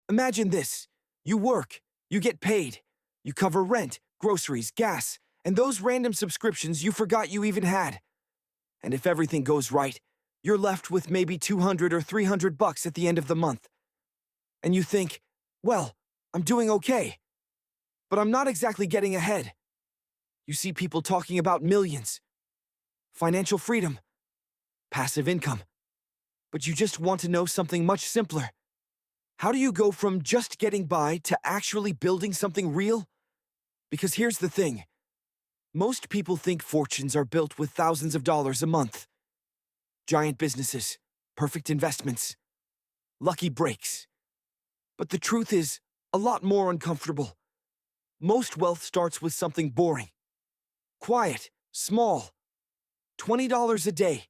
Imagine this. You work, you get paid, you cover rent, groceries, gas, and those random subscriptions you forgot you even had. And if everything goes right, you're left with maybe 200 or 300 bucks at the end of the month. And you think, well, I'm doing okay. But I'm not exactly getting ahead. You see people talking about millions, financial freedom, passive income. But you just want to know something much simpler. How do you go from just getting by to actually building something real? Because here's the thing. Most people think fortunes are built with thousands of dollars a month. Giant businesses, perfect investments, lucky breaks. But the truth is a lot more uncomfortable. Most wealth starts with something boring. Quiet, small, $20 a day.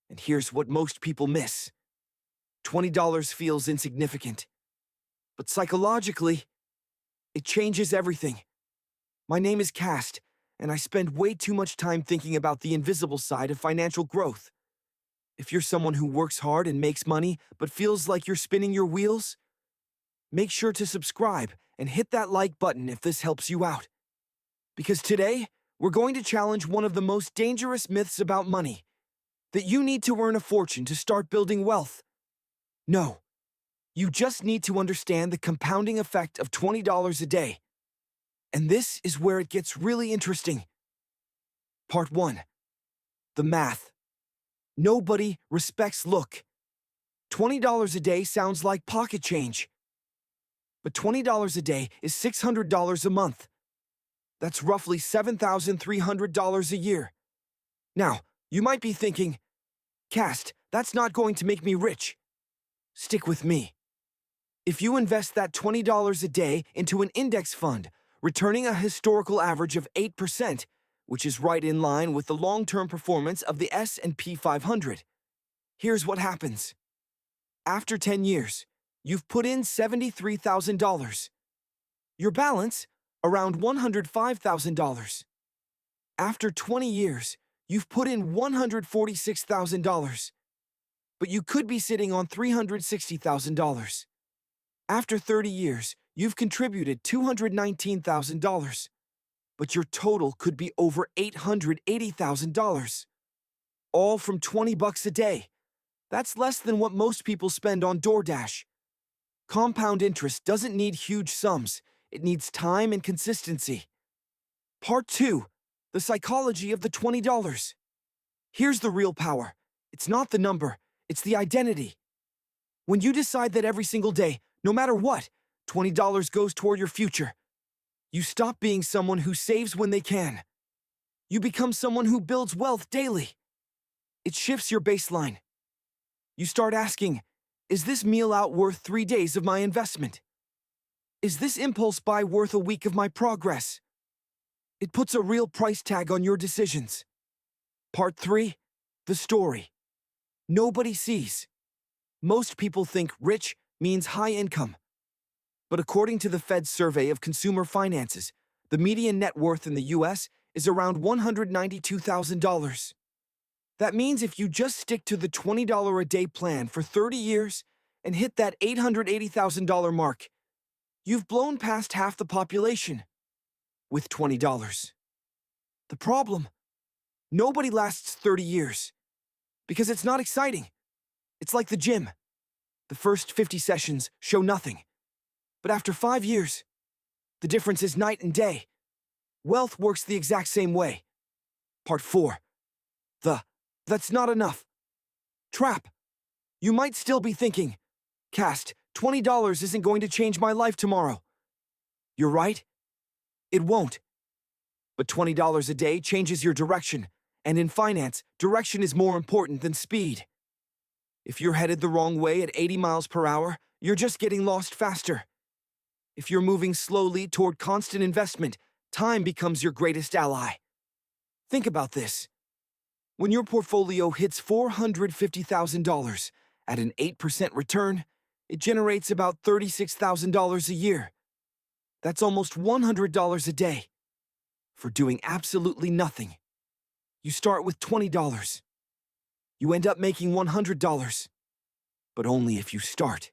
And here's what most people miss. $20 feels insignificant. But psychologically, it changes everything. My name is Cast, and I spend way too much time thinking about the invisible side of financial growth. If you're someone who works hard and makes money, but feels like you're spinning your wheels, make sure to subscribe and hit that like button if this helps you out. Because today, we're going to challenge one of the most dangerous myths about money, that you need to earn a fortune to start building wealth. No, you just need to understand the compounding effect of $20 a day. And this is where it gets really interesting. Part 1. The math. Nobody respects look. $20 a day sounds like pocket change. But $20 a day is $600 a month. That's roughly $7,300 a year. Now, you might be thinking, Cast, that's not going to make me rich. Stick with me. If you invest that $20 a day into an index fund, returning a historical average of 8%, which is right in line with the long-term performance of the S&P 500. Here's what happens. After 10 years, you've put in $73,000. Your balance, around $105,000. After 20 years, you've put in $146,000. But you could be sitting on $360,000. After 30 years, you've contributed $219,000. But your total could be over $880,000. All from 20 bucks a day. That's less than what most people spend on DoorDash. Compound interest doesn't need huge sums. It needs time and consistency. Part 2. The psychology of the $20. Here's the real power. It's not the number, it's the identity. When you decide that every single day, no matter what, $20 goes toward your future, you stop being someone who saves when they can. You become someone who builds wealth daily. It shifts your baseline. You start asking, is this meal out worth 3 days of my investment? Is this impulse buy worth a week of my progress? It puts a real price tag on your decisions. Part 3. The story. Nobody sees. Most people think rich means high income. But according to the Fed's survey of consumer finances, the median net worth in the US is around $192,000. That means if you just stick to the $20 a day plan for 30 years and hit that $880,000 mark, you've blown past half the population with $20. The problem? Nobody lasts 30 years because it's not exciting. It's like the gym. The first 50 sessions show nothing. But after 5 years, the difference is night and day. Wealth works the exact same way. Part 4. That's not enough. Trap. You might still be thinking, Cast, $20 isn't going to change my life tomorrow. You're right. It won't. But $20 a day changes your direction, and in finance, direction is more important than speed. If you're headed the wrong way at 80 miles per hour, you're just getting lost faster. If you're moving slowly toward constant investment, time becomes your greatest ally. Think about this. When your portfolio hits $450,000 at an 8% return, it generates about $36,000 a year. That's almost $100 a day for doing absolutely nothing. You start with $20. You end up making $100, but only if you start.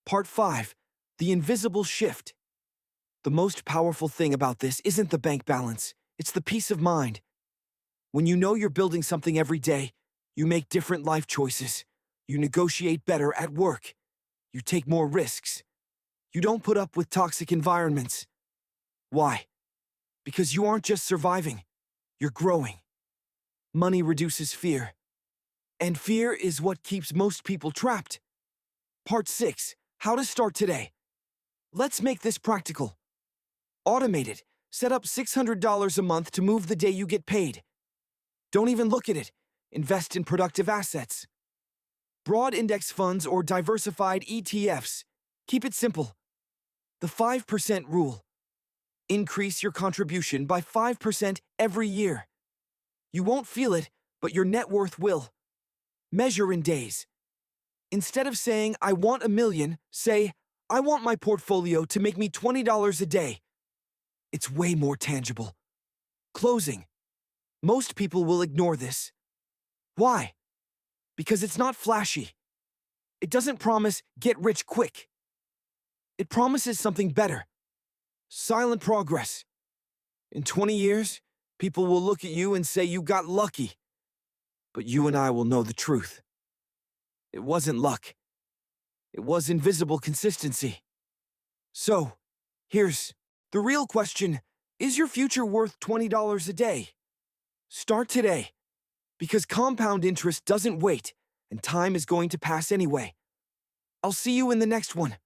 Part 5. The Invisible Shift. The most powerful thing about this isn't the bank balance, it's the peace of mind. When you know you're building something every day, you make different life choices. You negotiate better at work. You take more risks. You don't put up with toxic environments. Why? Because you aren't just surviving, you're growing. Money reduces fear. And fear is what keeps most people trapped. Part 6. How to start today. Let's make this practical. Automate it. Set up $600 a month to move the day you get paid. Don't even look at it. Invest in productive assets. Broad index funds or diversified ETFs. Keep it simple. The 5% rule. Increase your contribution by 5% every year. You won't feel it, but your net worth will. Measure in days. Instead of saying, I want $1 million, say, I want my portfolio to make me $20 a day. It's way more tangible. Closing. Most people will ignore this. Why? Because it's not flashy. It doesn't promise get rich quick. It promises something better. Silent progress. In 20 years, people will look at you and say you got lucky. But you and I will know the truth. It wasn't luck. It was invisible consistency. So, here's the real question. Is your future worth $20 a day? Start today. Because compound interest doesn't wait, and time is going to pass anyway. I'll see you in the next one.